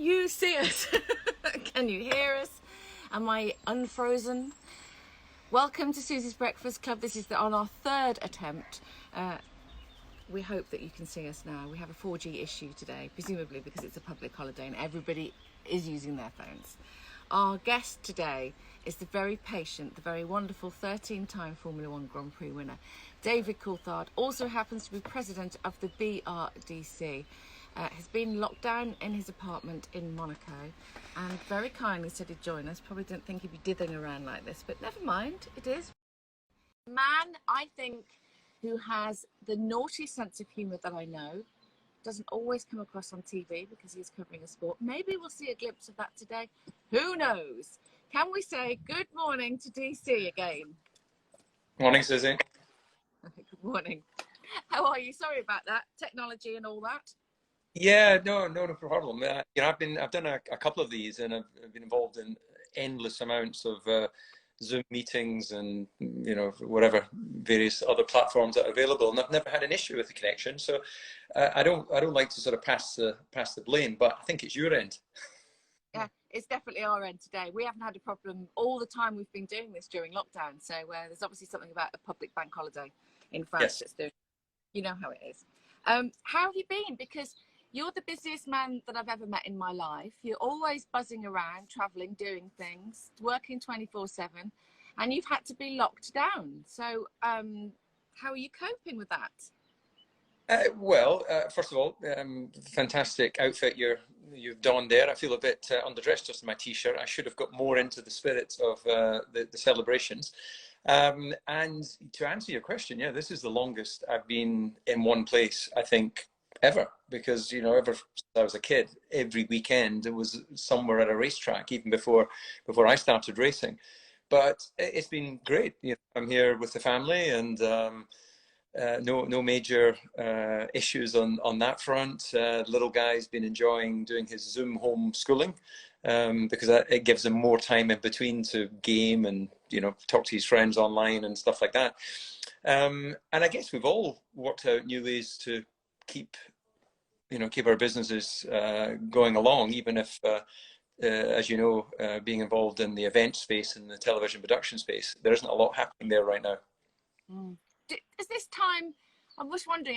you see us? Can you hear us? Am I unfrozen? Welcome to Suzi's Breakfast Club. This is on our third attempt. We hope that you can see us now. We have a 4G issue today, presumably because it's a public holiday and everybody is using their phones. Our guest today is the very patient, the very wonderful 13-time Formula One Grand Prix winner, David Coulthard. Also happens to be president of the BRDC. Has been locked down in his apartment in Monaco and very kindly said he'd join us. Probably didn't think he'd be dithering around like this, but never mind, it is. Man, I think, who has the naughty sense of humour that I know. Doesn't always come across on TV because he's covering a sport. Maybe we'll see a glimpse of that today. Who knows? Can we say good morning to DC again? Morning, Suzi. Good morning. How are you? Sorry about that. Technology and all that. Yeah, no problem. I've done a couple of these, and I've been involved in endless amounts of Zoom meetings and whatever various other platforms that are available, and I've never had an issue with the connection. So I don't like to sort of pass the blame, but I think it's your end. Yeah, it's definitely our end today. We haven't had a problem all the time we've been doing this during lockdown. So there's obviously something about a public bank holiday in France that's doing. You know how it is. How have you been? Because you're the busiest man that I've ever met in my life. You're always buzzing around, traveling, doing things, working 24/7, and you've had to be locked down. So how are you coping with that? First of all, fantastic outfit you've donned there. I feel a bit underdressed just in my t-shirt. I should have got more into the spirit of the celebrations. And to answer your question, yeah, this is the longest I've been in one place, I think, ever, because ever since I was a kid, every weekend it was somewhere at a racetrack, even before I started racing. But it's been great. I'm here with the family, and no major issues on that front. Little guy's been enjoying doing his Zoom home schooling because it gives him more time in between to game and talk to his friends online and stuff like that. And I guess we've all worked out new ways to keep our businesses going along, even if, as you know, being involved in the event space and the television production space, there isn't a lot happening there right now. Is this time, I was wondering,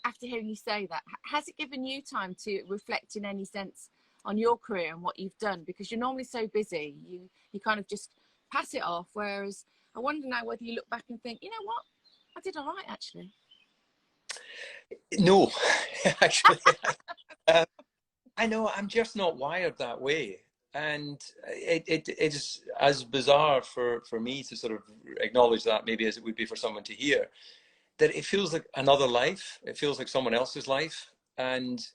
after hearing you say that, has it given you time to reflect in any sense on your career and what you've done? Because you're normally so busy, you kind of just pass it off, whereas I wonder now whether you look back and think, you know what, I did all right, actually. No, actually, I know I'm just not wired that way. And it's as bizarre for me to sort of acknowledge that, maybe, as it would be for someone to hear, that it feels like another life. It feels like someone else's life. And,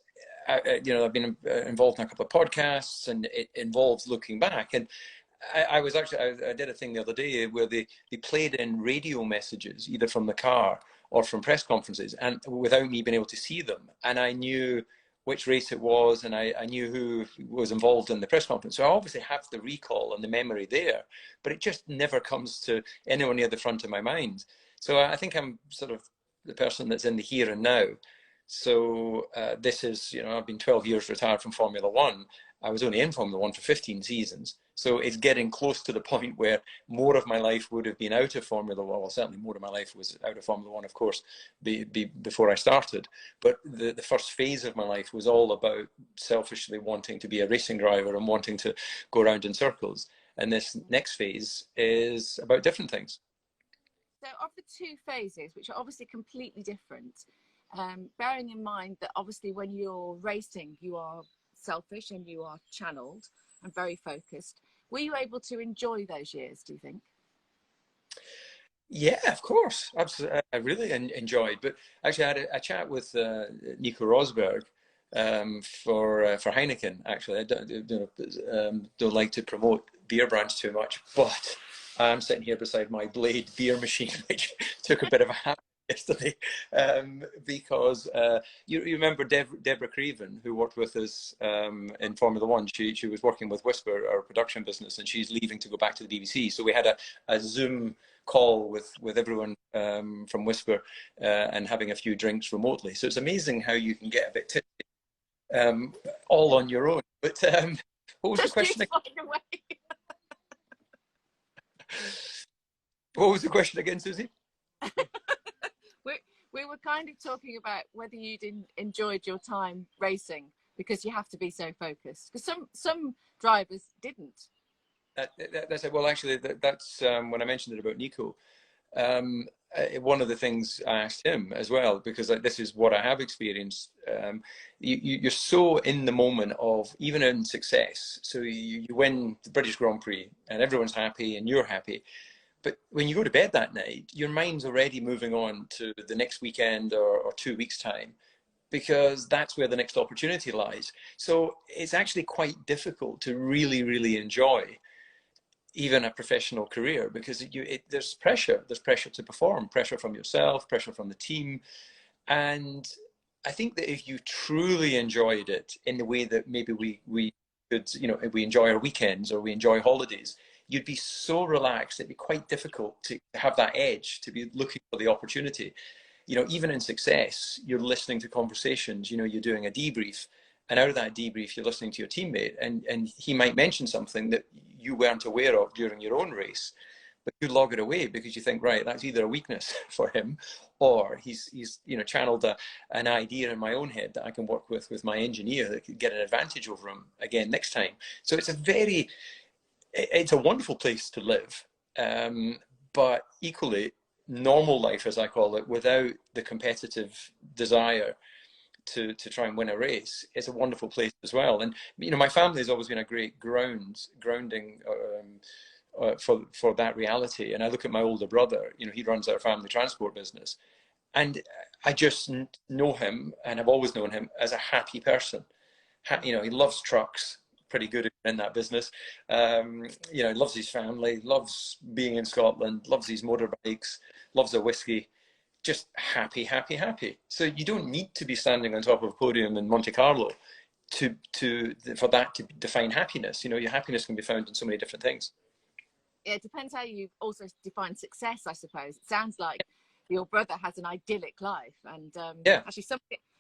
I've been involved in a couple of podcasts, and it involves looking back. And I did a thing the other day where they played in radio messages, either from the car or from press conferences, and without me being able to see them. And I knew which race it was, and I knew who was involved in the press conference. So I obviously have the recall and the memory there, but it just never comes to anywhere near the front of my mind. So I think I'm sort of the person that's in the here and now. So this is, I've been 12 years retired from Formula One. I was only in Formula One for 15 seasons. So it's getting close to the point where more of my life would have been out of Formula One. Well, certainly more of my life was out of Formula One, of course, before I started. But the first phase of my life was all about selfishly wanting to be a racing driver and wanting to go around in circles. And this next phase is about different things. So of the two phases, which are obviously completely different, bearing in mind that obviously when you're racing, you are selfish and you are channeled and very focused. Were you able to enjoy those years, do you think? Yeah, of course. Absolutely. I really enjoyed. But actually, I had a chat with Nico Rosberg for Heineken. Actually, I don't like to promote beer brands too much, but I'm sitting here beside my Blade beer machine, which took a bit of a hammer yesterday, because you remember Deborah Craven, who worked with us in Formula One. She was working with Whisper, our production business, and she's leaving to go back to the BBC. So we had a Zoom call with everyone from Whisper and having a few drinks remotely. So it's amazing how you can get a bit tipsy um, all on your own. But what was the Just you question? find a way. What was the question again, Susie? We were kind of talking about whether you'd enjoyed your time racing, because you have to be so focused. Because some drivers didn't. That's it. Well, actually, that's when I mentioned it about Nico. One of the things I asked him as well, because this is what I have experienced. You're so in the moment of, even in success. So you win the British Grand Prix and everyone's happy and you're happy. But when you go to bed that night, your mind's already moving on to the next weekend or 2 weeks' time, because that's where the next opportunity lies. So it's actually quite difficult to really, really enjoy even a professional career, because there's pressure. There's pressure to perform, pressure from yourself, pressure from the team. And I think that if you truly enjoyed it in the way that maybe we could, if we enjoy our weekends or we enjoy holidays, you'd be so relaxed, it'd be quite difficult to have that edge, to be looking for the opportunity. Even in success, you're listening to conversations, you're doing a debrief, and out of that debrief, you're listening to your teammate, and he might mention something that you weren't aware of during your own race, but you log it away because you think, right, that's either a weakness for him, or he's channeled an idea in my own head that I can work with my engineer that could get an advantage over him again next time. So it's a wonderful place to live, but equally, normal life, as I call it, without the competitive desire to try and win a race, is a wonderful place as well. And my family has always been a great grounding for that reality. And I look at my older brother. He runs our family transport business, and I just know him, and I've always known him as a happy person. He loves trucks, pretty good in that business. He loves his family, loves being in Scotland, loves his motorbikes, loves a whiskey. Just happy, happy, happy. So you don't need to be standing on top of a podium in Monte Carlo for that to define happiness. Your happiness can be found in so many different things. It depends how you also define success, I suppose. It sounds like your brother has an idyllic life, and yeah. Actually,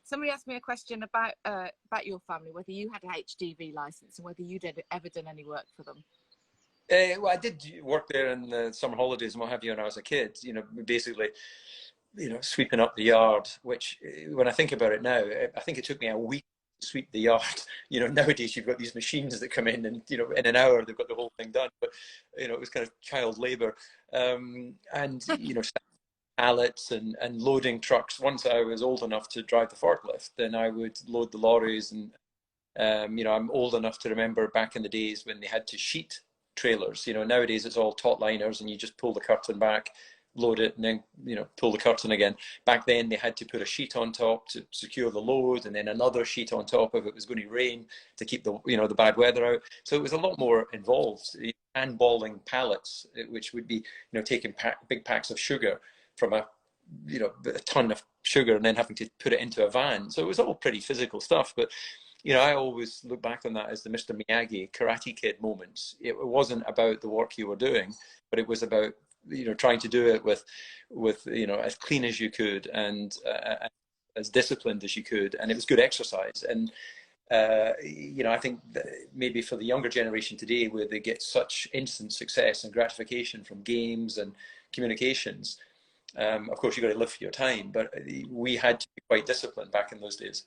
somebody asked me a question about your family, whether you had a HGV license and whether you'd ever done any work for them. Well, I did work there in the summer holidays and what have you when I was a kid. Basically, sweeping up the yard, which when I think about it now, I think it took me a week to sweep the yard. Nowadays you've got these machines that come in and, in an hour they've got the whole thing done. But, it was kind of child labor. And, pallets and loading trucks. Once I was old enough to drive the forklift, then I would load the lorries. And, I'm old enough to remember back in the days when they had to sheet trailers. Nowadays it's all taut liners and you just pull the curtain back, load it, and then pull the curtain again. Back then they had to put a sheet on top to secure the load, and then another sheet on top if it was going to rain to keep the bad weather out. So it was a lot more involved. Handballing pallets, which would be taking big packs of sugar from a ton of sugar and then having to put it into a van. So it was all pretty physical stuff. But I always look back on that as the Mr. Miyagi Karate Kid moments. It wasn't about the work you were doing, but it was about trying to do it with as clean as you could and as disciplined as you could, and it was good exercise. And I think that maybe for the younger generation today, where they get such instant success and gratification from games and communications, of course you've got to live for your time, but we had to be quite disciplined back in those days.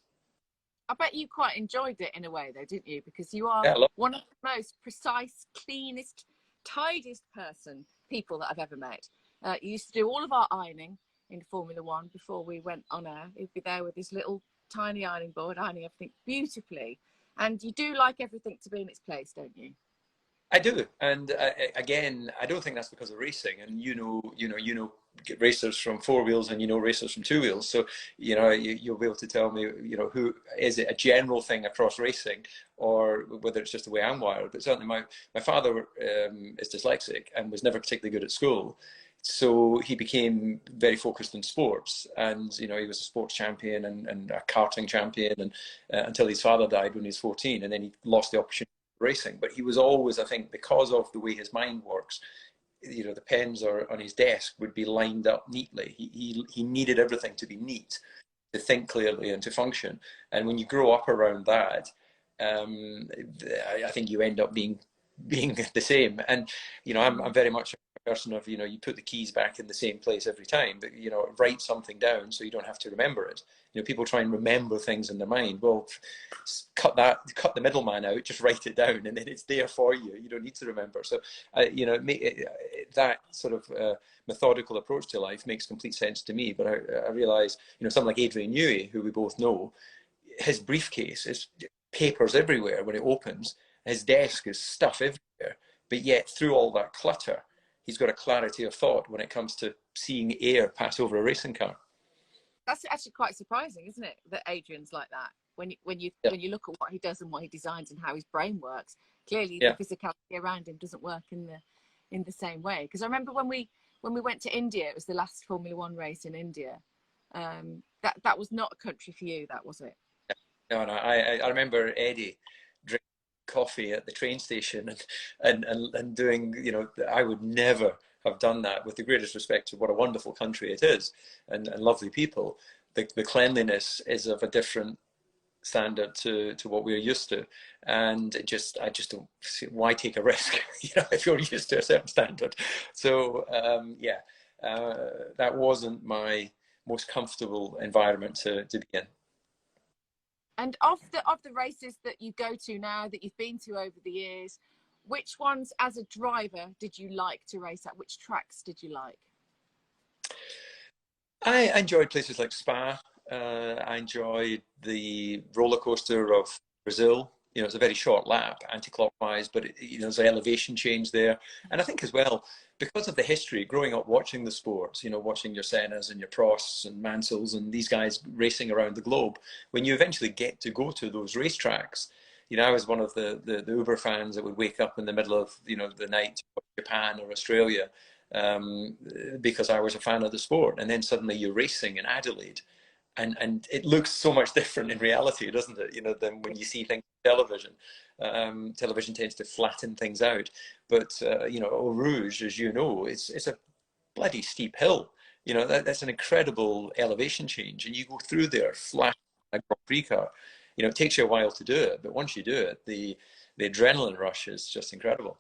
I bet you quite enjoyed it in a way, though, didn't you? Because you are one of the most precise, cleanest, tidiest people that I've ever met. You used to do all of our ironing in Formula One before we went on air. He'd be there with his little tiny ironing board, ironing everything beautifully. And you do like everything to be in its place, don't you? I do, and again, I don't think that's because of racing. And get racers from four wheels, and racers from two wheels. So you'll be able to tell me, who is it a general thing across racing, or whether it's just the way I'm wired. But certainly, my father is dyslexic and was never particularly good at school. So he became very focused in sports, and he was a sports champion and a karting champion, and until his father died when he was 14, and then he lost the opportunity racing. But he was always, I think, because of the way his mind works, the pens on his desk would be lined up neatly. He needed everything to be neat to think clearly and to function. And when you grow up around that, I think you end up being the same. And I'm very much a person of, you put the keys back in the same place every time, but write something down so you don't have to remember it. People try and remember things in their mind. Well, cut the middleman out, just write it down, and then it's there for you. You don't need to remember. So that sort of methodical approach to life makes complete sense to me. But I realize, someone like Adrian Newey, who we both know, his briefcase is papers everywhere when it opens. His desk is stuff everywhere. But yet, through all that clutter, he's got a clarity of thought when it comes to seeing air pass over a racing car. That's actually quite surprising, isn't it, that Adrian's like that? When you look at what he does and what he designs and how his brain works, clearly the physicality around him doesn't work in the same way. Because I remember when we went to India, it was the last Formula One race in India. That was not a country for you, that was it? No. I remember Eddie drinking coffee at the train station and doing, I would never have done that, with the greatest respect to what a wonderful country it is and lovely people. The cleanliness is of a different standard to what we're used to, and I just don't see why take a risk if you're used to a certain standard. So that wasn't my most comfortable environment to be in. And of the races that you go to now, that you've been to over the years, which ones as a driver did you like to race at? Which tracks did you like? I enjoyed places like Spa. I enjoyed the roller coaster of Brazil. It's a very short lap anti-clockwise, but there's an elevation change there. And I think as well, because of the history, growing up watching the sports, watching your Sennas and your Prosts and Mansells and these guys racing around the globe, when you eventually get to go to those racetracks, I was one of the Uber fans that would wake up in the middle of the night to watch Japan or Australia, because I was a fan of the sport. And then suddenly you're racing in Adelaide, and it looks so much different in reality, doesn't it? Than when you see things on television. Television tends to flatten things out, but Eau Rouge, as you know, it's a bloody steep hill. That's an incredible elevation change, and you go through there flat like a Grand Prix car. It takes you a while to do it, but once you do it, the adrenaline rush is just incredible.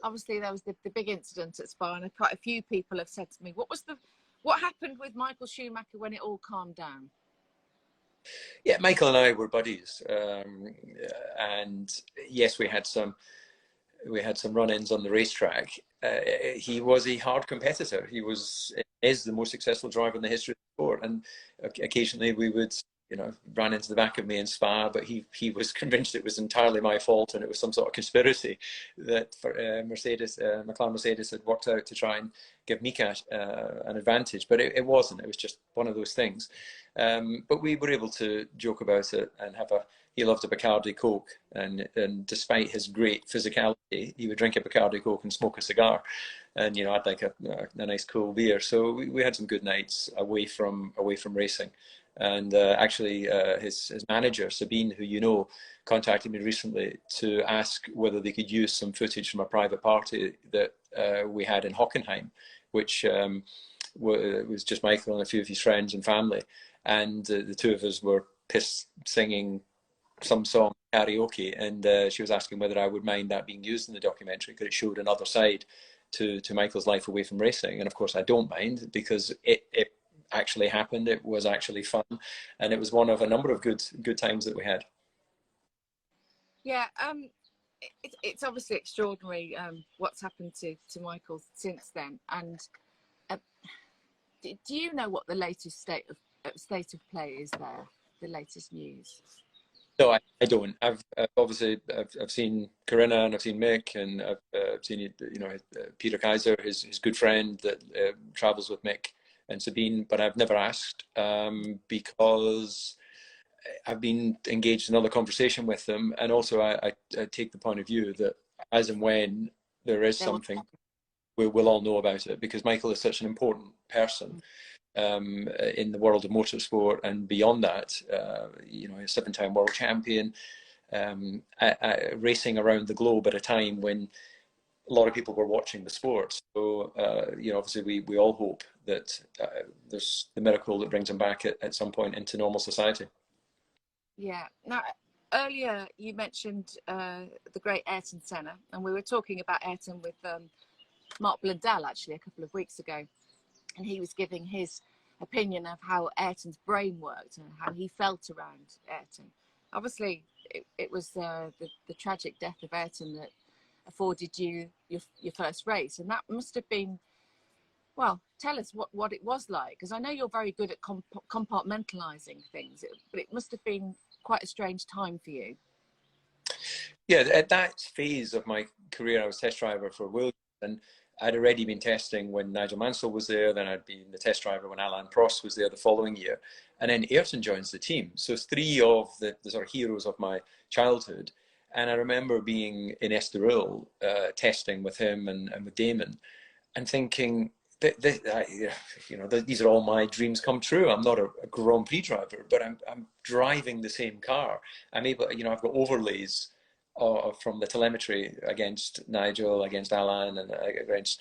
Obviously, there was the big incident at Spa, and quite a few people have said to me, what happened with Michael Schumacher when it all calmed down? Yeah, Michael and I were buddies, and yes, we had some run-ins on the racetrack. He was a hard competitor. He is the most successful driver in the history of the sport, and occasionally we would ran into the back of me in Spa, but he was convinced it was entirely my fault and it was some sort of conspiracy that McLaren Mercedes had worked out to try and give Mika an advantage, but it wasn't. It was just one of those things. But we were able to joke about it and he loved a Bacardi Coke, and despite his great physicality, he would drink a Bacardi Coke and smoke a cigar, and I'd like a nice cool beer. So we had some good nights away from racing. And actually, his manager, Sabine, who contacted me recently to ask whether they could use some footage from a private party that we had in Hockenheim, which was just Michael and a few of his friends and family. And the two of us were pissed singing some song karaoke, and she was asking whether I would mind that being used in the documentary, because it showed another side to Michael's life away from racing. And of course, I don't mind, because it actually happened. It was actually fun, and it was one of a number of good times that we had. Yeah, it's obviously extraordinary what's happened to Michael since then. And do you know what the latest state of play is there? The latest news? No, I don't. I've seen Corinna, and I've seen Mick, and I've seen Peter Kaiser, his good friend that travels with Mick and Sabine, but I've never asked, because I've been engaged in another conversation with them, and also I take the point of view that as and when there is something, we'll all know about it, because Michael is such an important person in the world of motorsport and beyond that. A 7-time world champion, racing around the globe at a time when a lot of people were watching the sport. So obviously we all hope that there's the miracle that brings him back at some point into normal society. Yeah. Now, earlier you mentioned the great Ayrton Senna, and we were talking about Ayrton with Mark Blundell actually a couple of weeks ago, and he was giving his opinion of how Ayrton's brain worked and how he felt around Ayrton. Obviously, it was the tragic death of Ayrton that afforded you your first race, and that must have been, well, tell us what it was like, because I know you're very good at compartmentalizing things, but it must have been quite a strange time for you. Yeah, at that phase of my career, I was test driver for Williams, and I'd already been testing when Nigel Mansell was there. Then I'd been the test driver when Alain Prost was there the following year. And then Ayrton joins the team. So it's three of the sort of heroes of my childhood. And I remember being in Estoril testing with him and with Damon, and thinking, these are all my dreams come true. I'm not a Grand Prix driver, but I'm driving the same car. I'm able, I've got overlays from the telemetry against Nigel, against Alain, and against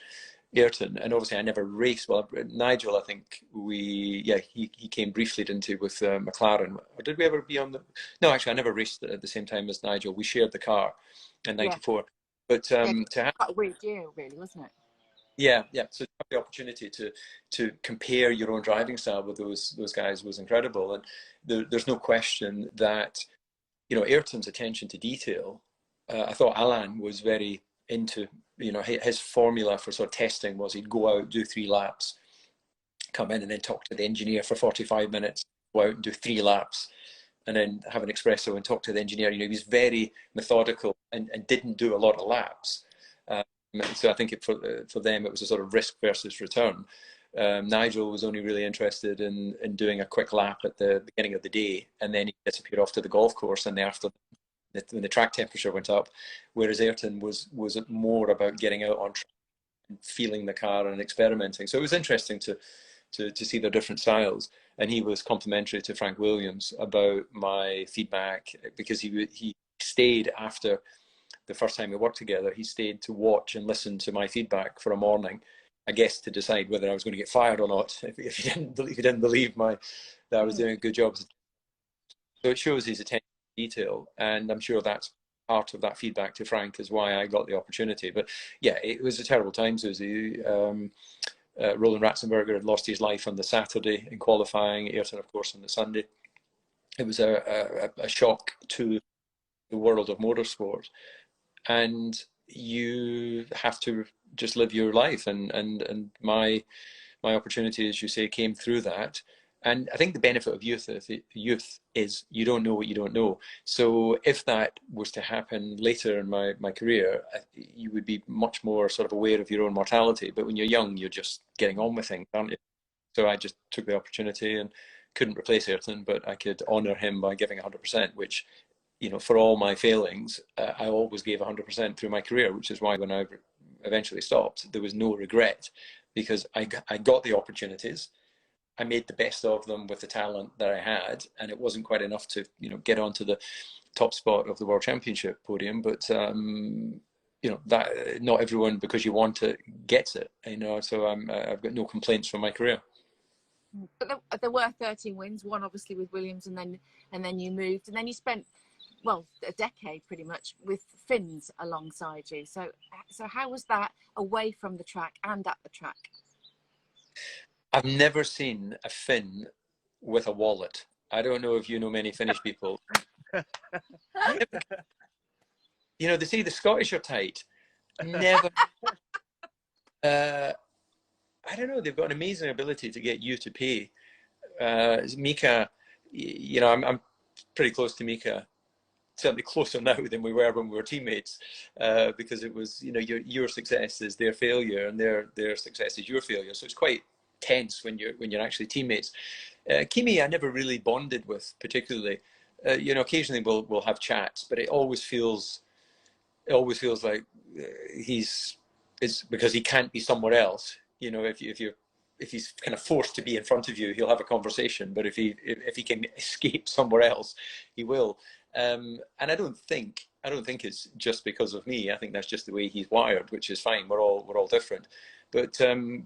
Ayrton. And obviously I never raced. Well, Nigel, I think he came briefly, didn't he, with McLaren. Or did we ever be on the... No, actually I never raced at the same time as Nigel. We shared the car in '94. Yeah. But to have... quite a weird year, really, wasn't it? Yeah. So to have the opportunity to compare your own driving style with those guys was incredible. And there's no question that, Ayrton's attention to detail, I thought Alain was very into, his formula for sort of testing was he'd go out, do 3 laps, come in and then talk to the engineer for 45 minutes, go out and do 3 laps, and then have an espresso and talk to the engineer. He was very methodical and didn't do a lot of laps. So I think for them it was a sort of risk versus return. Nigel was only really interested in doing a quick lap at the beginning of the day, and then he disappeared off to the golf course in the afternoon when the track temperature went up, whereas Ayrton was more about getting out on track and feeling the car and experimenting. So it was interesting to see their different styles, and he was complimentary to Frank Williams about my feedback, because he stayed after the first time we worked together. He stayed to watch and listen to my feedback for a morning, I guess, to decide whether I was going to get fired or not if he didn't believe that I was doing a good job. So it shows his attention to detail, and I'm sure that's part of that feedback to Frank is why I got the opportunity. But yeah, it was a terrible time, Suzi. Roland Ratzenberger had lost his life on the Saturday in qualifying, Ayrton, of course, on the Sunday. It was a shock to the world of motorsport, and you have to just live your life, and my opportunity, as you say, came through that. And I think the benefit of youth is you don't know what you don't know. So if that was to happen later in my career, you would be much more sort of aware of your own mortality. But when you're young, you're just getting on with things, aren't you? So I just took the opportunity and couldn't replace Ayrton, but I could honour him by giving 100%, which, for all my failings, I always gave 100% through my career, which is why when I eventually stopped, there was no regret, because I got the opportunities. I made the best of them with the talent that I had, and it wasn't quite enough to, get onto the top spot of the World Championship podium. But that not everyone, because you want it, gets it. So I've got no complaints from my career. But there were 13 wins, one obviously with Williams, and then you moved, and then you spent, well, a decade pretty much with Finns alongside you. So how was that away from the track and at the track? I've never seen a Finn with a wallet. I don't know if you know many Finnish people. They say the Scottish are tight. Never. I don't know. They've got an amazing ability to get you to pay. Mika, I'm pretty close to Mika. Certainly closer now than we were when we were teammates, because it was, your success is their failure, and their success is your failure. So it's quite tense when you're actually teammates. Kimi, I never really bonded with particularly. Occasionally we'll have chats, but it always feels like it's because he can't be somewhere else. If he's kind of forced to be in front of you, he'll have a conversation. But if he can escape somewhere else, he will. And I don't think I don't think it's just because of me. I think that's just the way he's wired, which is fine. We're all different. But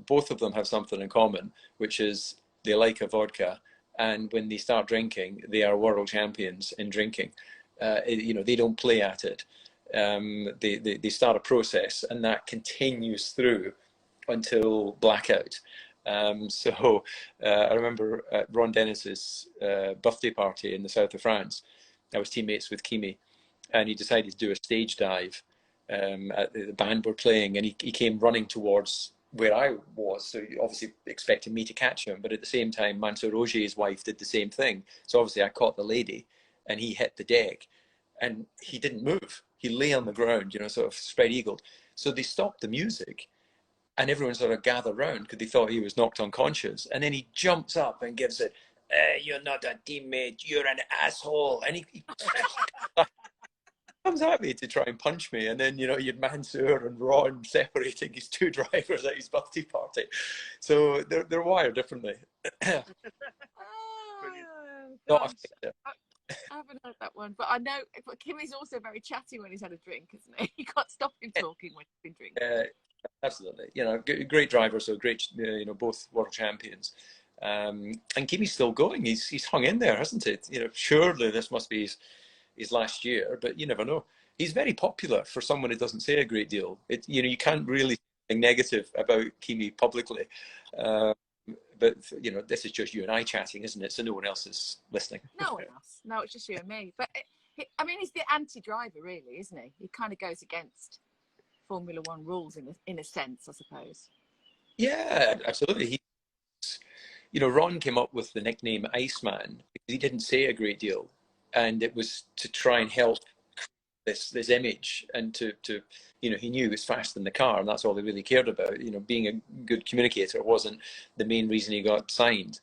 both of them have something in common, which is they like a vodka, and when they start drinking, they are world champions in drinking. They don't play at it. They start a process, and that continues through until blackout. I remember at Ron Dennis's birthday party in the south of France, I was teammates with Kimi, and he decided to do a stage dive. The band were playing, and he came running towards where I was, so obviously expecting me to catch him. But at the same time, Mansour Roger's wife did the same thing. So obviously I caught the lady, and he hit the deck, and he didn't move. He lay on the ground, sort of spread eagled. So they stopped the music, and everyone sort of gathered round because they thought he was knocked unconscious. And then he jumps up and gives it, "You're not a teammate, you're an asshole." And he comes at me to try and punch me. And then, you'd Mansour and Ron separating his two drivers at his birthday party. So they're wired differently. Oh, Not gosh. effective. I haven't heard that one, but I know. But Kimmy's also very chatty when he's had a drink, isn't he? You can't stop him talking when he's been drinking. Absolutely. Great drivers, so great, both world champions. And Kimi's still going. He's hung in there, hasn't it? Surely this must be his last year, but you never know. He's very popular for someone who doesn't say a great deal. You can't really say anything negative about Kimi publicly. But this is just you and I chatting, isn't it? So no one else is listening. No one else. No, it's just you and me. But he's the anti-driver, really, isn't he? He kind of goes against Formula One rules in a sense, I suppose. Yeah, absolutely. Ron came up with the nickname Iceman because he didn't say a great deal, and it was to try and help this image, and to he knew he was faster than the car, and that's all he really cared about. Being a good communicator wasn't the main reason he got signed.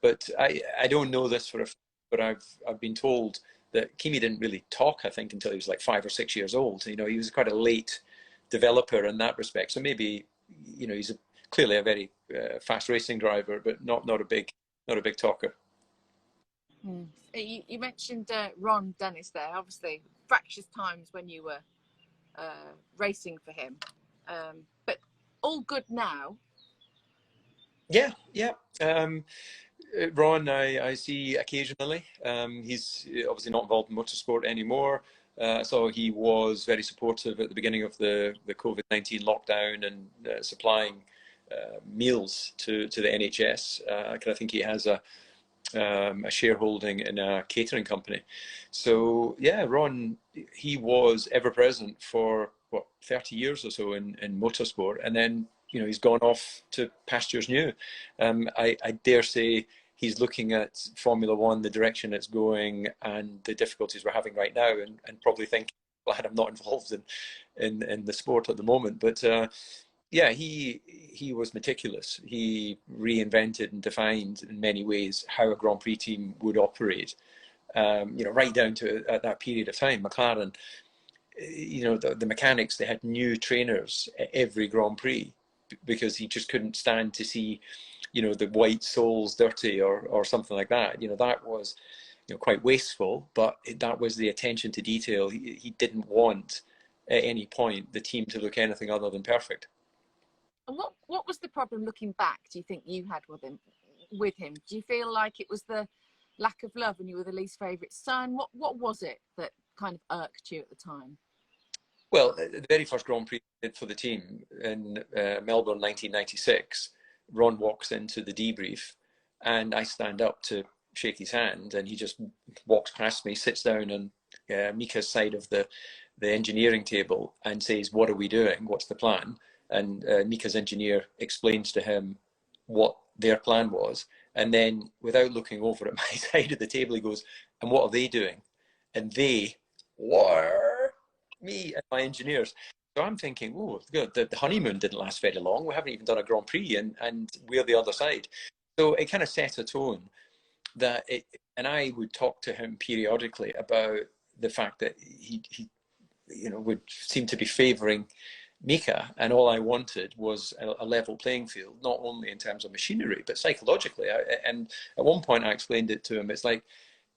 But I don't know this for a fact, but I've been told that Kimi didn't really talk, I think, until he was like 5 or 6 years old. He was quite a late developer in that respect. So maybe he's clearly a very fast racing driver, but not a big talker. You mentioned Ron Dennis there. Obviously, fractious times when you were racing for him, but all good now. Yeah. Ron, I see occasionally. He's obviously not involved in motorsport anymore. So he was very supportive at the beginning of the COVID-19 lockdown and supplying meals to the NHS. I think he has a shareholding in a catering company. So yeah, Ron, he was ever present for 30 years or so in motorsport, and then he's gone off to pastures new. I dare say he's looking at Formula One, the direction it's going, and the difficulties we're having right now, and probably thinking, glad I'm not involved in the sport at the moment. But yeah, he was meticulous. He reinvented and defined in many ways how a Grand Prix team would operate. Right down to at that period of time, McLaren. The mechanics, they had new trainers at every Grand Prix because he just couldn't stand to see, the white soles dirty or something like that. That was, quite wasteful, but that was the attention to detail. He didn't want at any point the team to look anything other than perfect. And what was the problem looking back, do you think you had with him? Do you feel like it was the lack of love and you were the least favourite son? What was it that kind of irked you at the time? Well, the very first Grand Prix for the team in Melbourne 1996, Ron walks into the debrief and I stand up to shake his hand, and he just walks past me, sits down on Mika's side of the engineering table and says, "What are we doing? What's the plan?" And Mika's engineer explains to him what their plan was. And then without looking over at my side of the table, he goes, "And what are they doing?" And they were me and my engineers. So I'm thinking, oh, good, the honeymoon didn't last very long. We haven't even done a Grand Prix, and we're the other side. So it kind of set a tone and I would talk to him periodically about the fact that he would seem to be favouring Mika, and all I wanted was a level playing field, not only in terms of machinery, but psychologically. And at one point I explained it to him. It's like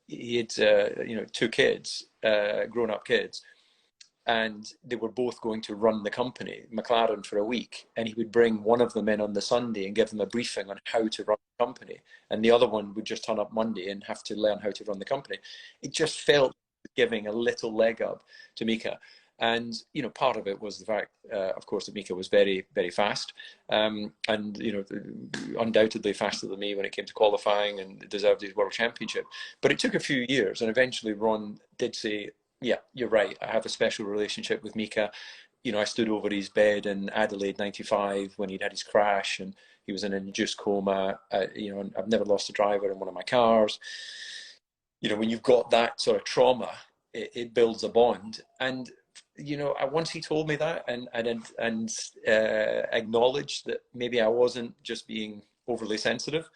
he had, 2 kids, grown-up kids, and they were both going to run the company, McLaren, for a week, and he would bring one of them in on the Sunday and give them a briefing on how to run the company, and the other one would just turn up Monday and have to learn how to run the company. It just felt giving a little leg up to Mika. And, you know, part of it was the fact, of course, that Mika was very, very fast, and, you know, undoubtedly faster than me when it came to qualifying, and deserved his world championship. But it took a few years, and eventually Ron did say, yeah, you're right, I have a special relationship with Mika. You know, I stood over his bed in Adelaide '95 when he'd had his crash, and he was in an induced coma. You know, and I've never lost a driver in one of my cars. You know, when you've got that sort of trauma, it builds a bond. And you know, once he told me that, and acknowledged that maybe I wasn't just being overly sensitive,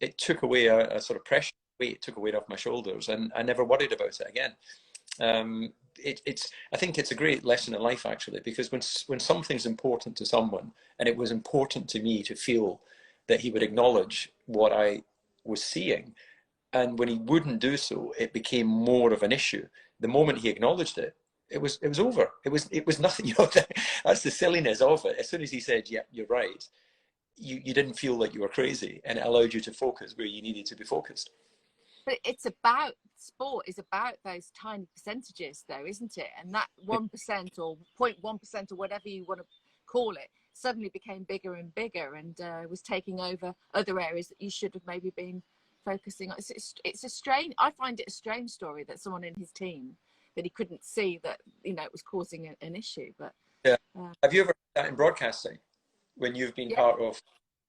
it took away a sort of pressure weight, took a weight off my shoulders, and I never worried about it again. I think it's a great lesson in life, actually, because when something's important to someone, and it was important to me to feel that he would acknowledge what I was seeing, and when he wouldn't do so, it became more of an issue. The moment he acknowledged it, it was over. It was nothing. You know, that's the silliness of it. As soon as he said, "Yeah, you're right," you didn't feel like you were crazy, and it allowed you to focus where you needed to be focused. But it's about, sport is about those tiny percentages, though, isn't it? And that 1% or 0.1% or whatever you want to call it suddenly became bigger and bigger, and was taking over other areas that you should have maybe been focusing on. It's a strange, I find it a strange story that someone in his team, that he couldn't see that, you know, it was causing an issue. But yeah, have you ever done that in broadcasting when you've been part of?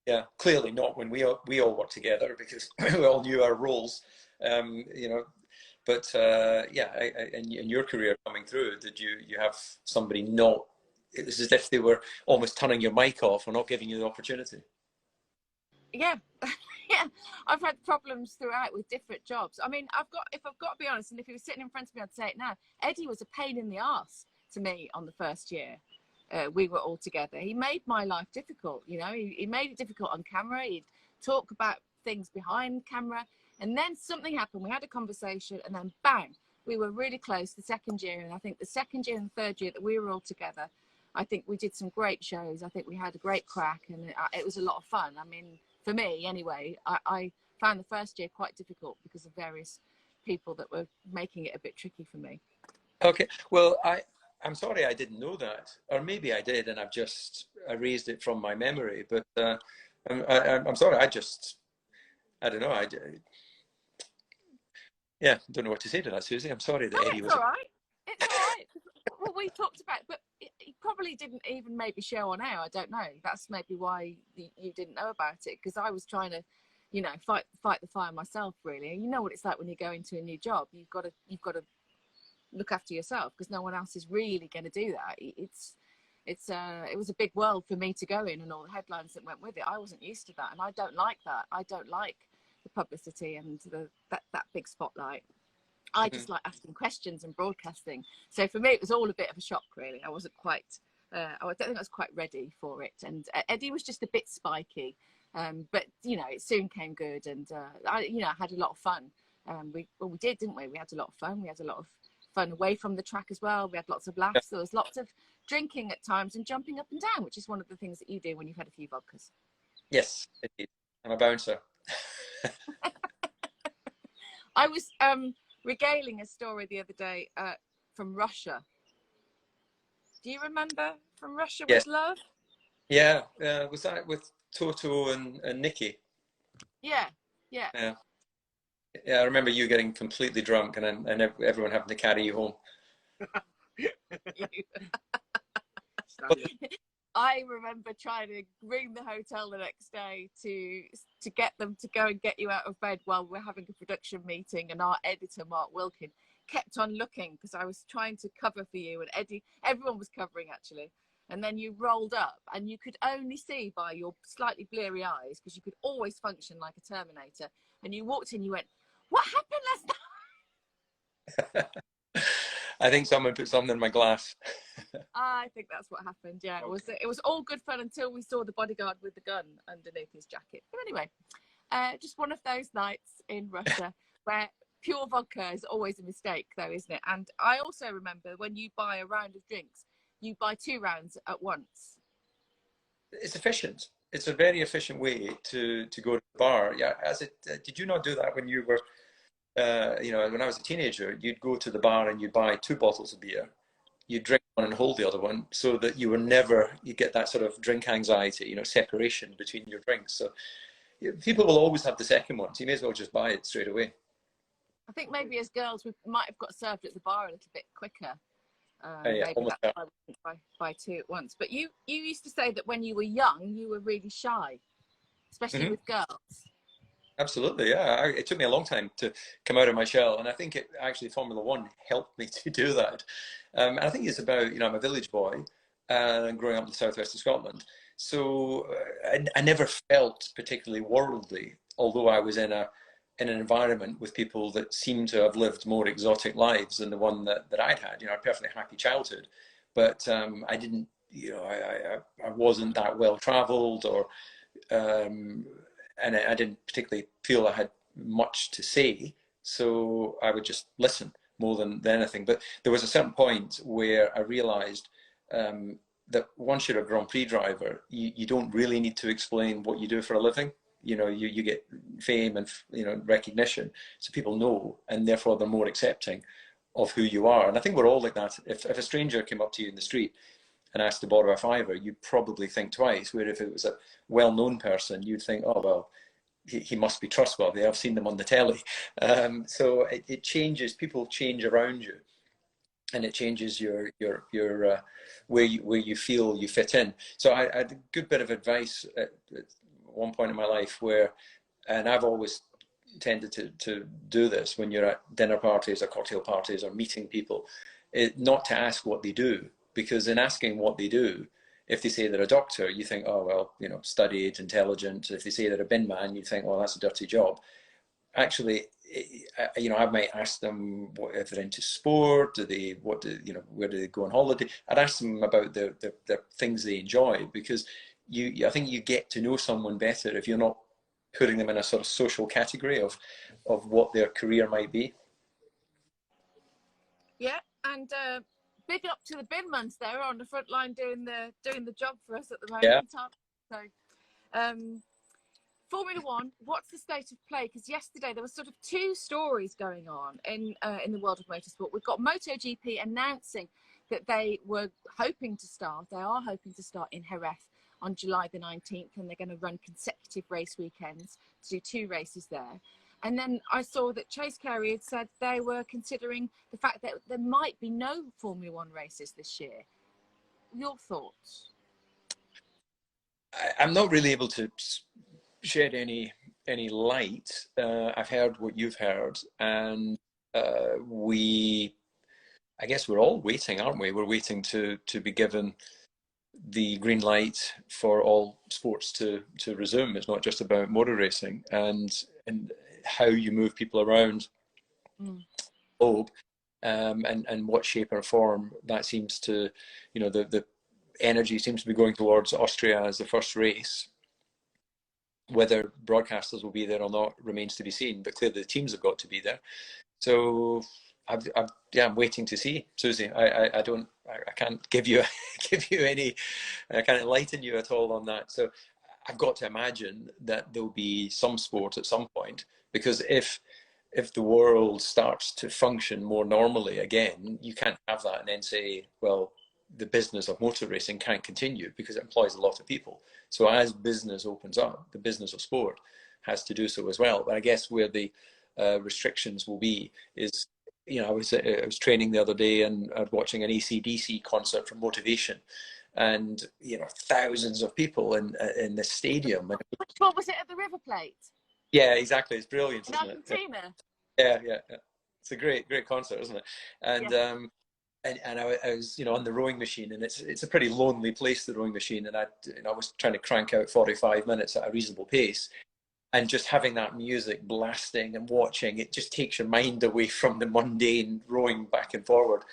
Yeah, clearly not when we all worked together, because we all knew our roles, you know. But yeah, in your career coming through, did you have somebody not? It was as if they were almost turning your mic off or not giving you the opportunity. Yeah. Yeah, I've had problems throughout with different jobs. I mean, if I've got to be honest, and if he was sitting in front of me, I'd say it now. Eddie was a pain in the arse to me on the first year. We were all together. He made my life difficult. You know, he made it difficult on camera. He'd talk about things behind camera, and then something happened. We had a conversation, and then bang, we were really close the second year. And I think the second year and the third year that we were all together, I think we did some great shows. I think we had a great crack, and it was a lot of fun. I mean, for me anyway, I found the first year quite difficult because of various people that were making it a bit tricky for me. Okay, well, I'm sorry I didn't know that, or maybe I did and I've just erased it from my memory. But I'm sorry, I don't know. Yeah, don't know what to say to that, Susie. I'm sorry that Eddie was. All right. It's all right. What we talked about, but he probably didn't even maybe show on air. I don't know. That's maybe why you didn't know about it, because I was trying to, you know, fight the fire myself, really. And you know what it's like when you go into a new job. You've got to look after yourself, because no one else is really going to do that. It was a big world for me to go in, and all the headlines that went with it. I wasn't used to that, and I don't like that. I don't like the publicity and that big spotlight. I just like asking questions and broadcasting. So for me, it was all a bit of a shock, really. I wasn't quite, I don't think I was quite ready for it. And Eddie was just a bit spiky. But, you know, it soon came good. And, I had a lot of fun. We did, didn't we? We had a lot of fun. We had a lot of fun away from the track as well. We had lots of laughs. There was lots of drinking at times and jumping up and down, which is one of the things that you do when you've had a few vodkas. Yes, indeed. I'm a bouncer. I was regaling a story the other day from Russia. Do you remember From Russia with Love? Yeah, was that with Toto and Nikki? Yeah. Yeah, I remember you getting completely drunk and everyone having to carry you home. I remember trying to ring the hotel the next day to get them to go and get you out of bed while we're having a production meeting, and our editor Mark Wilkin kept on looking because I was trying to cover for you, and everyone was covering actually, and then you rolled up and you could only see by your slightly bleary eyes, because you could always function like a Terminator, and you walked in, you went, "What happened last night?" I think someone put something in my glass. I think that's what happened. Yeah, okay. It was all good fun until we saw the bodyguard with the gun underneath his jacket. But anyway, just one of those nights in Russia where pure vodka is always a mistake, though, isn't it? And I also remember when you buy a round of drinks, you buy 2 rounds at once. It's efficient. It's a very efficient way to go to the bar. Yeah, did you not do that when you were, you know, when I was a teenager? You'd go to the bar and you'd buy 2 bottles of beer. You'd drink one and hold the other one, so that you get that sort of drink anxiety, you know, separation between your drinks. So people will always have the second one, so you may as well just buy it straight away. I think maybe as girls we might have got served at the bar a little bit quicker. Yeah, Maybe almost. that's why we didn't buy 2 at once. But you used to say that when you were young, you were really shy, especially with girls. Absolutely, yeah. It took me a long time to come out of my shell, and I think Formula One helped me to do that. And I think it's about, you know, I'm a village boy, growing up in the southwest of Scotland, so I never felt particularly worldly, although I was in an environment with people that seemed to have lived more exotic lives than the one that I'd had. You know, a perfectly happy childhood, but I didn't, you know, I wasn't that well travelled, or and I didn't particularly feel I had much to say, so I would just listen more than anything. But there was a certain point where I realised that once you're a Grand Prix driver, you don't really need to explain what you do for a living. You know, you get fame and, you know, recognition, so people know, and therefore they're more accepting of who you are. And I think we're all like that. If a stranger came up to you in the street and asked to borrow a fiver, you'd probably think twice. Where if it was a well-known person, you'd think, oh well, he must be trustworthy. I've seen them on the telly. So it changes. People change around you, and it changes your where you feel you fit in. So I had a good bit of advice at one point in my life and I've always tended to do this when you're at dinner parties or cocktail parties or meeting people, not to ask what they do, because in asking what they do, if they say they're a doctor, you think, oh well, you know, studied, intelligent. If they say they're a bin man, you think, well, that's a dirty job. Actually, you know, I might ask them if they're into sport. You know, where do they go on holiday? I'd ask them about the things they enjoy, because I think you get to know someone better if you're not putting them in a sort of social category of what their career might be. Yeah, and big up to the bin mans there on the front line doing the job for us at the moment. Yeah. So, Formula One, what's the state of play? Because yesterday there was sort of 2 stories going on in the world of motorsport. We've got MotoGP announcing that they are hoping to start in Jerez on July the 19th, and they're going to run consecutive race weekends to do 2 races there. And then I saw that Chase Carey had said they were considering the fact that there might be no Formula One races this year. Your thoughts? I'm not really able to shed any light. I've heard what you've heard, and I guess we're all waiting, aren't we? We're waiting to be given the green light for all sports to resume. It's not just about motor racing, and how you move people around the globe, and what shape or form that seems to, you know, the energy seems to be going towards Austria as the first race. Whether broadcasters will be there or not remains to be seen, but clearly the teams have got to be there. So I'm waiting to see, Susie. I can't give you any, I can't enlighten you at all on that. So I've got to imagine that there'll be some sport at some point, because if the world starts to function more normally again, you can't have that and then say, well, the business of motor racing can't continue, because it employs a lot of people. So as business opens up, the business of sport has to do so as well. But I guess where the restrictions will be is, you know, I was training the other day and watching an AC/DC concert for motivation, and, you know, thousands of people in the stadium. Which one was it, at the River Plate? Yeah, exactly. It's brilliant, in isn't Argentina? it? Yeah. It's a great concert, isn't it? And yeah. And I was, you know, on the rowing machine, and it's a pretty lonely place, the rowing machine, and I was trying to crank out 45 minutes at a reasonable pace, and just having that music blasting and watching, it just takes your mind away from the mundane rowing back and forward.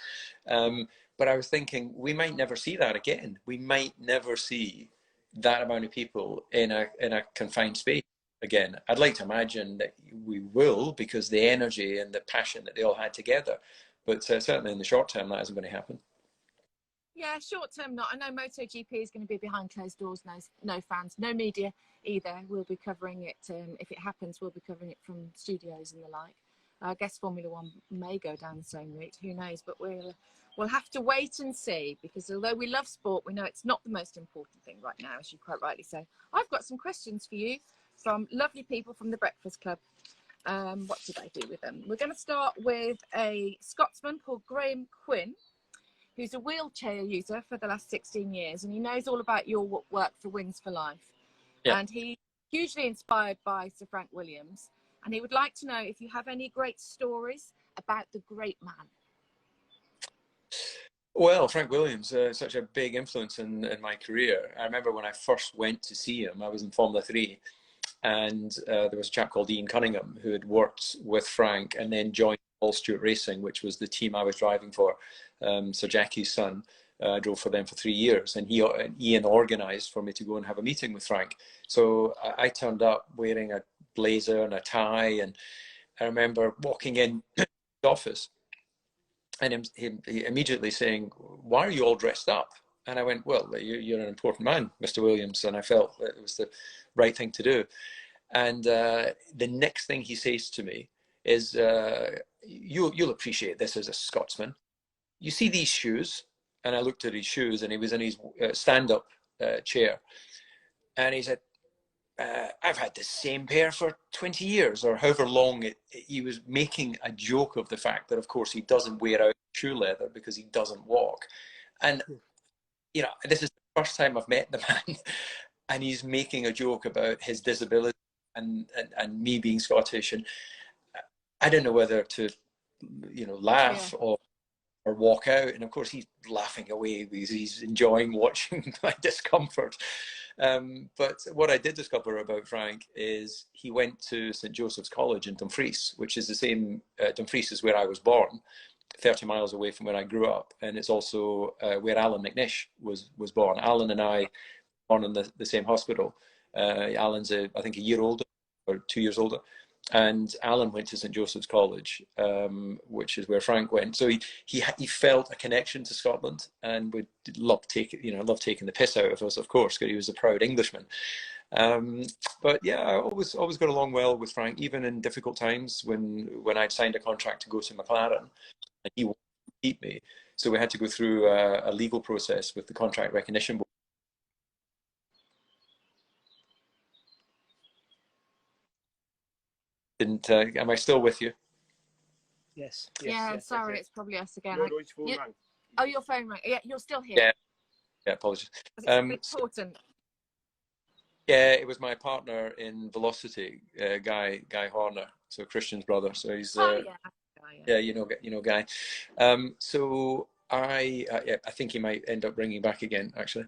But I was thinking, we might never see that again. We might never see that amount of people in a confined space. again. I'd like to imagine that we will, because the energy and the passion that they all had together. But certainly in the short term, that isn't going to happen. Yeah, short term not. I know MotoGP is going to be behind closed doors, no fans, no media either. We'll be covering it. If it happens, we'll be covering it from studios and the like. I guess Formula One may go down the same route. Who knows? But we'll have to wait and see, because although we love sport, we know it's not the most important thing right now, as you quite rightly say. I've got some questions for you from lovely people from the Breakfast Club. What did I do with them? We're going to start with a Scotsman called Graham Quinn, who's a wheelchair user for the last 16 years, and he knows all about your work for Wings for Life. Yeah. And he's hugely inspired by Sir Frank Williams, and he would like to know if you have any great stories about the great man. Well, Frank Williams, such a big influence in my career. I remember when I first went to see him, I was in Formula 3, and there was a chap called Ian Cunningham who had worked with Frank and then joined Paul Stewart Racing, which was the team I was driving for. Sir Jackie's son. I drove for them for 3 years, and Ian organised for me to go and have a meeting with Frank. So I turned up wearing a blazer and a tie, and I remember walking in his office and him immediately saying, "Why are you all dressed up?" And I went, "Well, you're an important man, Mr. Williams," and I felt that it was the right thing to do. And the next thing he says to me is, you'll appreciate this as a Scotsman. You see these shoes? And I looked at his shoes, and he was in his stand-up chair. And he said, I've had the same pair for 20 years, or however long he was making a joke of the fact that, of course, he doesn't wear out shoe leather because he doesn't walk. And, you know, this is the first time I've met the man, and he's making a joke about his disability and me being Scottish. And I don't know whether to, you know, laugh or walk out. And of course he's laughing away because he's enjoying watching my discomfort. But what I did discover about Frank is he went to St. Joseph's College in Dumfries, which is the same, Dumfries is where I was born, 30 miles away from where I grew up. And it's also where Alan McNish was born. Alan and I born in the same hospital. Alan's I think a year older or 2 years older. And Alan went to St. Joseph's College, which is where Frank went. So he felt a connection to Scotland, and would love taking the piss out of us, of course, because he was a proud Englishman. But yeah, I always got along well with Frank, even in difficult times when I'd signed a contract to go to McLaren, and he wanted to keep me. So we had to go through a legal process with the contract recognition board. Am I still with you? Yes. Yeah, yes, sorry, it's probably us again. Oh, your phone rang. Yeah, you're still here. Yeah, apologies. It's important. Yeah, it was my partner in Velocity, Guy Horner, so Christian's brother. So he's yeah, you know Guy. So I think he might end up ringing back again, actually.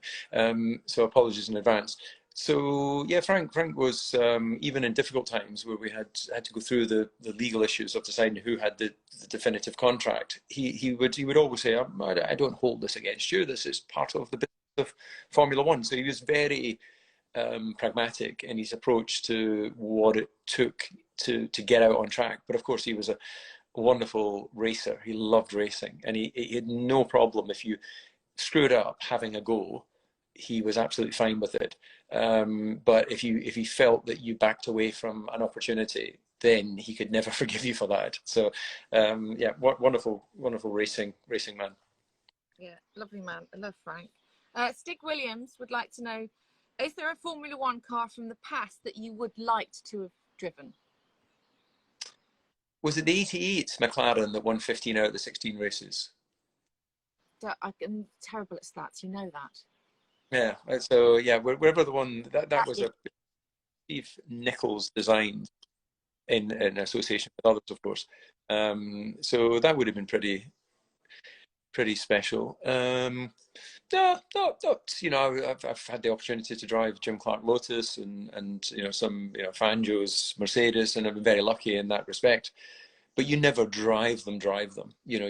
So apologies in advance. So yeah, Frank was even in difficult times where we had to go through the legal issues of deciding who had the definitive contract. He would always say, I don't hold this against you. This is part of the business of Formula One. So he was very pragmatic in his approach to what it took to get out on track. But of course, he was a wonderful racer. He loved racing, and he had no problem if you screwed up having a go. He was absolutely fine with it. But if he felt that you backed away from an opportunity, then he could never forgive you for that. So yeah, wonderful racing man. Yeah, lovely man. I love Frank. Stig Williams would like to know, is there a Formula One car from the past that you would like to have driven? Was it the 88 McLaren that won 15 out of the 16 races? I'm terrible at stats, you know that. Yeah, so yeah, wherever the one that was a Steve Nichols designed in association with others, of course. So that would have been pretty special. You know, I've had the opportunity to drive Jim Clark Lotus and you know some Fangio's Mercedes, and I've been very lucky in that respect. But you never drive them. You know,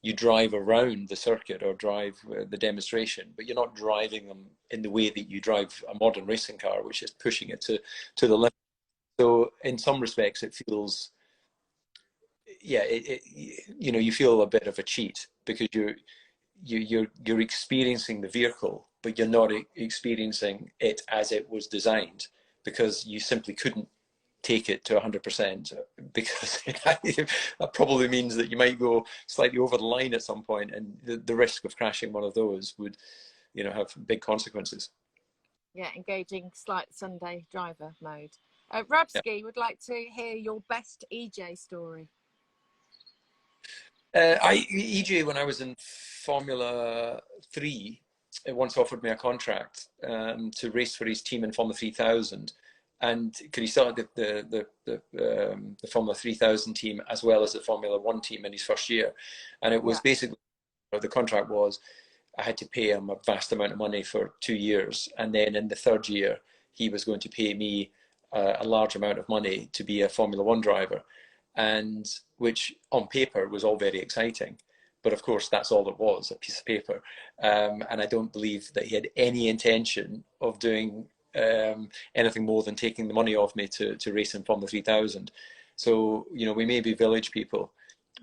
you drive around the circuit or drive the demonstration, but you're not driving them in the way that you drive a modern racing car, which is pushing it to the limit. So in some respects, it feels, yeah, you know, you feel a bit of a cheat because you're experiencing the vehicle, but you're not experiencing it as it was designed, because you simply couldn't take it to 100%, because that probably means that you might go slightly over the line at some point, and the risk of crashing one of those would, you know, have big consequences. Yeah, engaging slight Sunday driver mode. Yeah. Rabsky would like to hear your best EJ story. EJ, when I was in Formula 3, once offered me a contract to race for his team in Formula 3000, and because he started the Formula 3000 team as well as the Formula 1 team in his first year, and it was basically, the contract was, I had to pay him a vast amount of money for 2 years, and then in the third year he was going to pay me a large amount of money to be a Formula 1 driver, and which on paper was all very exciting, but of course that's all it was, a piece of paper, and I don't believe that he had any intention of doing anything more than taking the money off me to race in Formula 3000. So, you know, we may be village people,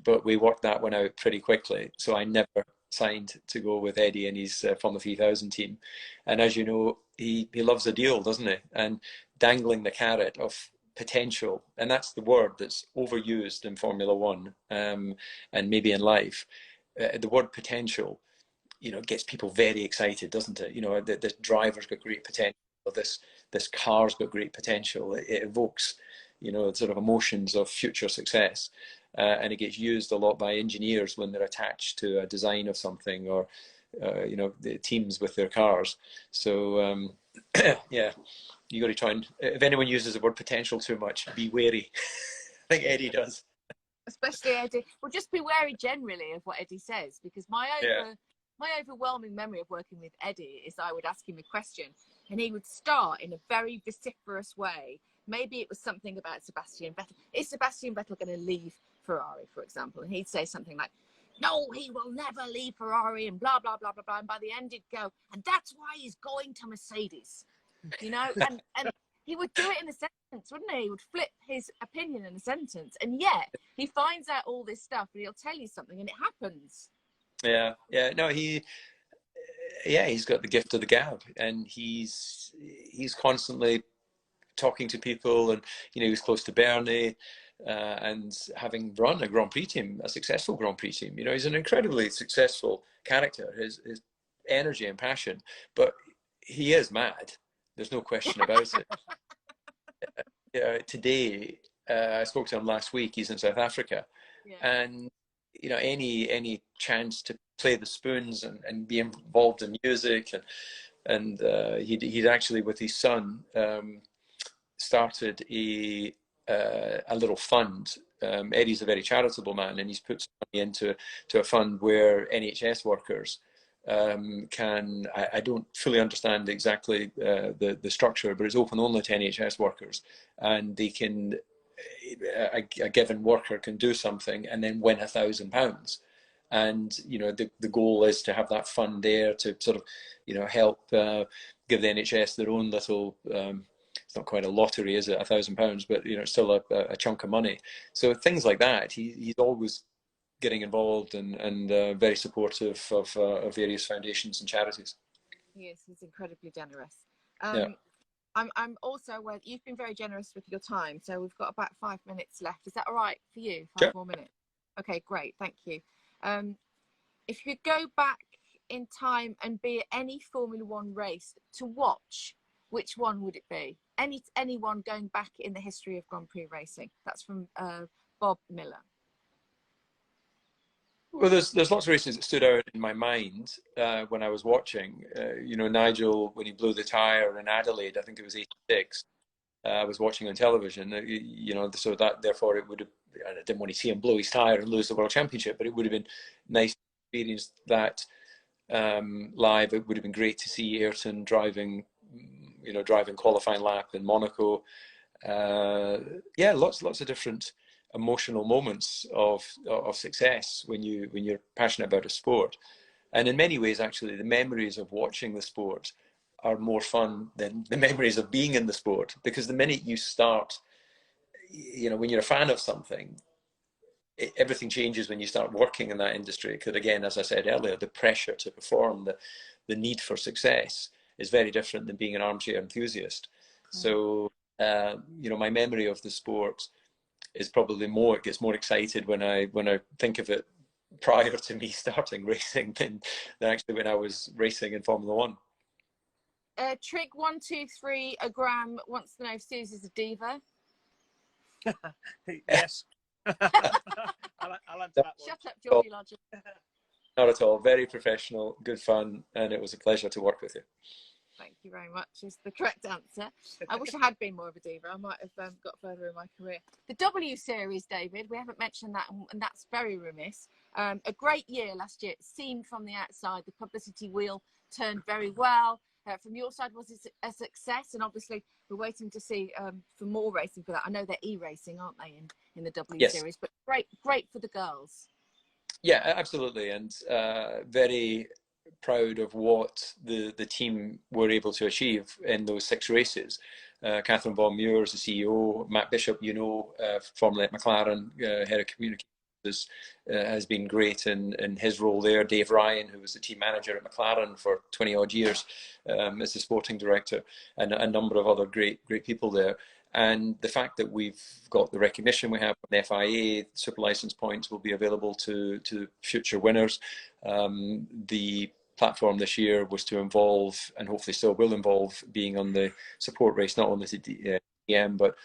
but we worked that one out pretty quickly. So I never signed to go with Eddie and his Formula 3000 team. And as you know, he loves a deal, doesn't he? And dangling the carrot of potential, and that's the word that's overused in Formula 1 and maybe in life. The word potential, you know, gets people very excited, doesn't it? You know, this driver's got great potential, this car's got great potential. It evokes, you know, sort of emotions of future success. And it gets used a lot by engineers when they're attached to a design of something, or you know, the teams with their cars. So yeah, you got to try and, if anyone uses the word potential too much, be wary. I think Eddie does. Especially Eddie. Well, just be wary generally of what Eddie says, because my overwhelming memory of working with Eddie is I would ask him a question and he would start in a very vociferous way. Maybe it was something about Sebastian Vettel. Is Sebastian Vettel going to leave Ferrari, for example? And he'd say something like, no, he will never leave Ferrari, and blah, blah, blah, blah, blah. And by the end he'd go, and that's why he's going to Mercedes, you know? And he would do it in a sentence, wouldn't he? He would flip his opinion in a sentence. And yet he finds out all this stuff and he'll tell you something and it happens. Yeah, yeah. No, he's got the gift of the gab, and he's constantly talking to people, and you know, he was close to Bernie, and having run a Grand Prix team, a successful Grand Prix team, you know, he's an incredibly successful character. His energy and passion, but he is mad. There's no question about it. Today, I spoke to him last week. He's in South Africa, and you know, any chance to play the spoons and be involved in music, and he'd actually, with his son, started a little fund. Eddie's a very charitable man, and he's put some money into a fund where NHS workers can, I don't fully understand exactly the structure, but it's open only to NHS workers, and they can, a given worker can do something and then win £1,000. And you know, the goal is to have that fund there to sort of, you know, help give the NHS their own little, it's not quite a lottery, is it, £1,000, but you know, it's still a chunk of money. So things like that, he's always getting involved, and very supportive of various foundations and charities. Yes, he's incredibly generous. Yeah. I'm also aware that you've been very generous with your time, so we've got about 5 minutes left. Is that all right for you? 5 more minutes. Okay, great, thank you. If you could go back in time and be at any Formula 1 race to watch, which one would it be? Anyone going back in the history of Grand Prix racing? That's from Bob Miller. Well, there's lots of races that stood out in my mind when I was watching. You know, Nigel, when he blew the tyre in Adelaide, I think it was '86. I was watching on television. You know, so that therefore it would have. I didn't want to see him blow his tyre and lose the World Championship, but it would have been nice to experience that live. It would have been great to see Ayrton driving qualifying lap in Monaco. Yeah, lots of different emotional moments of success when you're passionate about a sport. And in many ways, actually, the memories of watching the sport are more fun than the memories of being in the sport, because the minute you start you know, when you're a fan of something, everything changes when you start working in that industry. Because again, as I said earlier, the pressure to perform, the need for success is very different than being an armchair enthusiast. So, you know, my memory of the sport is probably more, it gets more excited when I think of it prior to me starting racing than actually when I was racing in Formula One. Trig123 a gram wants to know if Suzi's a diva. Yes. I'll answer that one. Shut up, Geordie Lodger. Not at all. Very professional, good fun, and it was a pleasure to work with you. Thank you very much is the correct answer. I wish I had been more of a diva. I might have got further in my career. The W Series, David, we haven't mentioned that, and that's very remiss. A great year last year. It seemed from the outside, the publicity wheel turned very well. From your side, was it a success? And obviously, we're waiting to see for more racing for that. I know they're e-racing, aren't they, in the W Yes. Series? But great for the girls. Yeah, absolutely, and very proud of what the team were able to achieve in those 6 races. Catherine Von Muir is the CEO. Matt Bishop, you know, formerly at McLaren, head of communications, has been great in his role there. Dave Ryan, who was the team manager at McLaren for 20 odd years, as the sporting director, and a number of other great people there. And the fact that we've got the recognition we have from the FIA, super license points will be available to future winners. The platform this year was to involve, and hopefully still will involve, being on the support race, not only to DM, but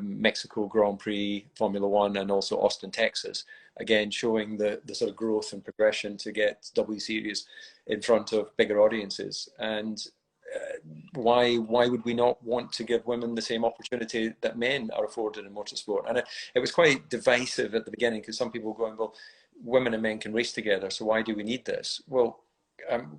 Mexico Grand Prix, Formula One, and also Austin, Texas. Again, showing the sort of growth and progression to get W Series in front of bigger audiences. And why would we not want to give women the same opportunity that men are afforded in motorsport? And it was quite divisive at the beginning, because some people were going, well, women and men can race together, so why do we need this? Well,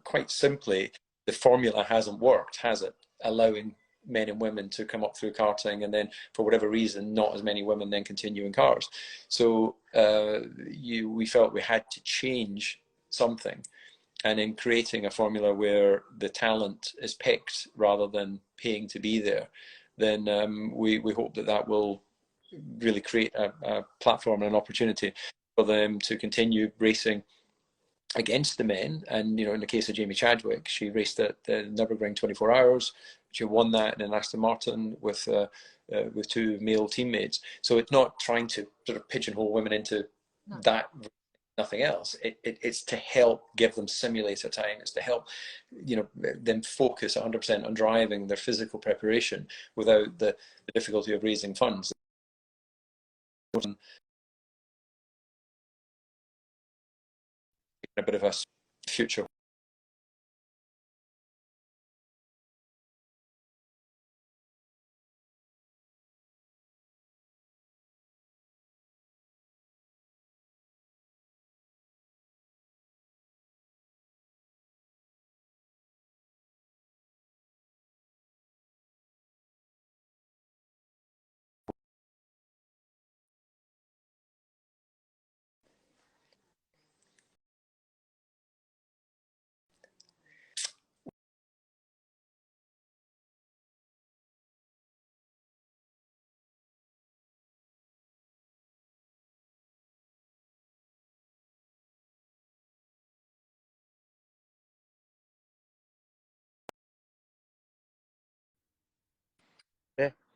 quite simply, the formula hasn't worked, has it? Allowing men and women to come up through karting, and then for whatever reason, not as many women then continue in cars. So we felt we had to change something. And in creating a formula where the talent is picked rather than paying to be there, then we hope that will really create a platform and an opportunity for them to continue racing against the men. And, you know, in the case of Jamie Chadwick, she raced at the Nürburgring 24 Hours. She won that in an Aston Martin with 2 male teammates. So it's not trying to sort of pigeonhole women into that, nothing else. It's to help give them simulator time. It's to help, you know, them focus 100% on driving their physical preparation without the difficulty of raising funds. A bit of a future.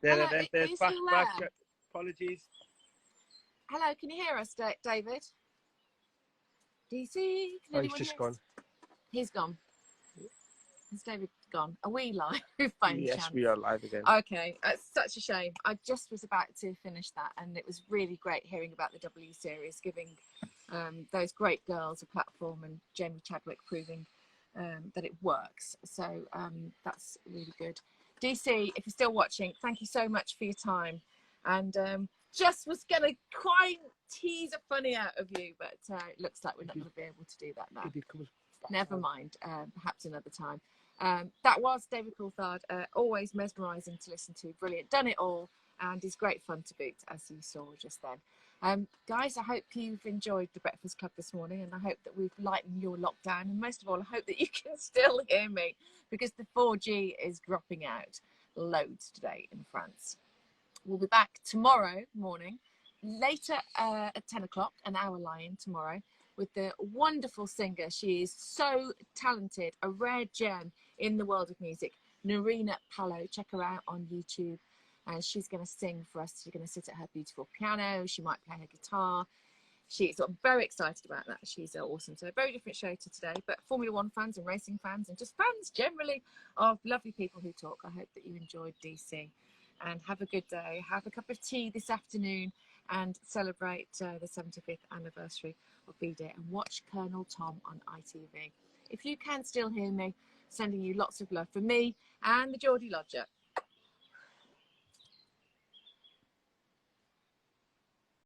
Hello, There's are you back. still there? Apologies. Hello, can you hear us, David? DC, can anyone He's just hear gone. us? He's gone. Is David gone? Are we live by any Yes, chance? we are live again. Okay, it's such a shame. I just was about to finish that, and it was really great hearing about the W Series, giving those great girls a platform, and Jamie Chadwick proving that it works. So that's really good. DC, if you're still watching, thank you so much for your time. And just was going to quite tease a funny out of you, but it looks like we're not going to be able to do that now. Never mind, perhaps another time. That was David Coulthard, always mesmerising to listen to, brilliant, done it all, and is great fun to boot, as you saw just then. Guys, I hope you've enjoyed the Breakfast Club this morning, and I hope that we've lightened your lockdown, and most of all, I hope that you can still hear me, because the 4G is dropping out loads today in France. We'll be back tomorrow morning, later at 10 o'clock, an hour lie-in tomorrow, with the wonderful singer. She is so talented, a rare gem in the world of music, Narina Palo. Check her out on YouTube. And she's going to sing for us. She's going to sit at her beautiful piano. She might play her guitar. She's very excited about that. She's awesome. So a very different show to today, but Formula One fans and racing fans and just fans generally of lovely people who talk. I hope that you enjoyed DC, and have a good day. Have a cup of tea this afternoon and celebrate the 75th anniversary of B-Day, and watch Colonel Tom on ITV. If you can still hear me, sending you lots of love from me and the Geordie Lodger.